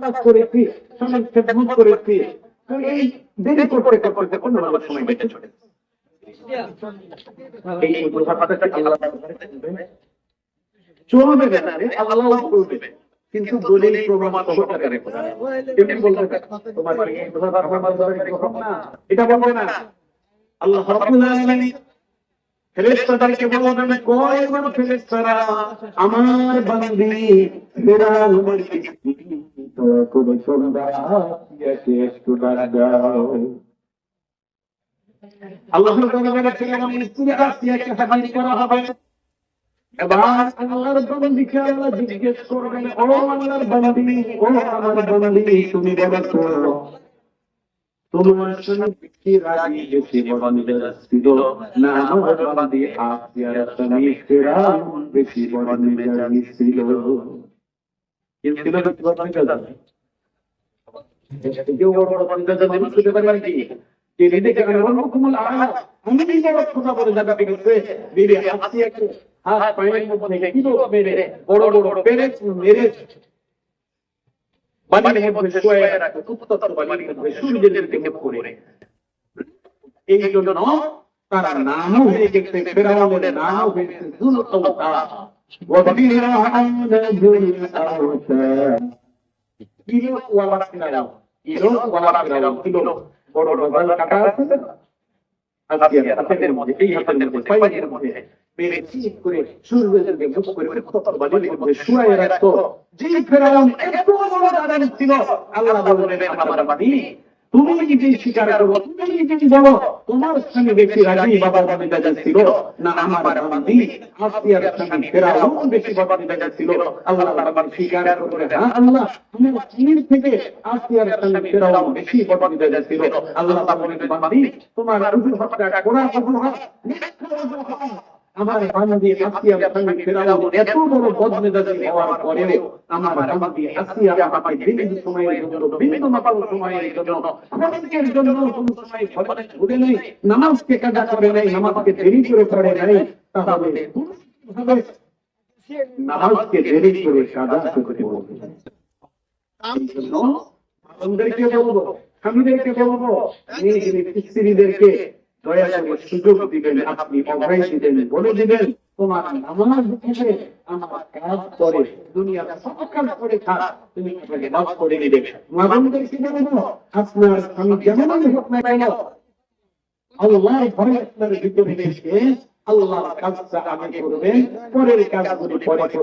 কাজ করেছি, স্বামীর খেদমত করেছি, এই দেরি করতে করতে অন্যভাবে সময় বেঁচে চলে। এই অজুহাতটা আল্লাহ চলবে না, আল্লাহ চলবে, কিন্তু দলিল প্রমাণ সহকারে এমনি বলবে তোমার এই অজুহাত আমার মাধ্যমে গ্রহণ না, এটা বলবে না। আল্লাহ রাব্বুল আলামিন ফেরেশতাদেরকে বলবেন, কয় জন ফেরেশতারা আমার বান্দি ফিরআউনের তো করে তোমরা ইয়াকে একটু দাও। আল্লাহ রাব্বুল আলামিন স্ত্রী আসিয়াকে হাজির করা হবে। এবার আল্লাহর বান্দিকে আল্লাহ জিজ্ঞেস করবেন, ও আল্লাহর বান্দি, ও আমার বান্দি, তুমি বলো তোমার স্বামী কি রাজি বেশি বন্ধে ছিল না আমার বান্দি আসিয়ার স্বামী ফিরআউন বেশি বন্ধে ছিল? কিন্তু কেউ বড় বড় বন্ধে বুঝতে পারবেন কি যে নিজেকে রহমতুল আলা আমি নিজের কথা বলে যাবে বিগতে বিবি আসিয়াকে হাত পায়ের মধ্যে কিলো মেরে বড় বড় পেরেক মেরে বালির মধ্যে শুয়ে রাখে, উত্তপ্ত বালির মধ্যে সূর্যের দিকে পড়ে। এই জন্য তার নামও হয়ে গেছে ফিরআউনের নামও হয়েছে যুল আওতা ওয়া ফিরআউন যুল আওতা। কিলো ওয়ালা ফিরআউন, কিলো ওয়ালা ফিরআউন, কিলো বড় বড় কাটা আছে আসিয়া হাতের মধ্যে, এই হাতের মধ্যে পায়ের মধ্যে মেরে ঠিক করে সূর্যের দিকে মুখ করে উত্তপ্ত বালির মধ্যে শুয়ে রাখতো। যে ফিরআউন এত বড় জালেম ছিল, আল্লাহ বললেন আমার বান্দি তুমি যদি স্বীকার করো, তুমি যদি বলো তোমার স্বামী বেশি রাজি বাবার বান্দিটা ছিল না আমার বান্দি আসিয়ার স্বামী ফিরআউন বেশি বাবার বান্দিটা ছিল, আল্লাহ বাবার স্বীকার করে, হ্যাঁ আল্লাহ আমার স্বামীর থেকে আসিয়ার স্বামী ফিরআউন বেশি বাবার বান্দিটা ছিল। আল্লাহ বললেন বান্দি তোমার অজুহাতটা কোরআন অজুহাত, মিথ্যা অজুহাত। আমার বান্দি আসিয়া স্বামী ফিরআউন এত বড় বদমেজাজি হওয়ার পরেও আমার বান্দি আসিয়া আমাকে বিন্দু সময়ের জন্য, বিন্দু মাত্র সময়ের জন্য, আমাদের জন্য কোন সময় ঘুরে নেই, নামাজকে কাজা করে নেই, নামাজকে দেরি করে পড়ে নেই, তাহলে নামাজকে দেরি করে কাজা করতে হবে। আমাদেরকে বলবো, স্বামীদেরকে বলবো, স্ত্রীদেরকে দয়া করে সুযোগ দিবেন, আপনি অভয় দিবেন, বলে দিবেন তোমার নামাজ থেকে আমার কাজ করে দুনিয়ার সব কাজ করে থাক, তুমি আমাকে মাফ করে দিবে। মানবদেরকে বলবো আপনার স্বামী যেমন হোক না কেন আল্লাহর ভয় আপনার ভিতরে রেখে আল্লাহর কাজটা আগে করবেন, পরের কাজগুলি পরে করবেন।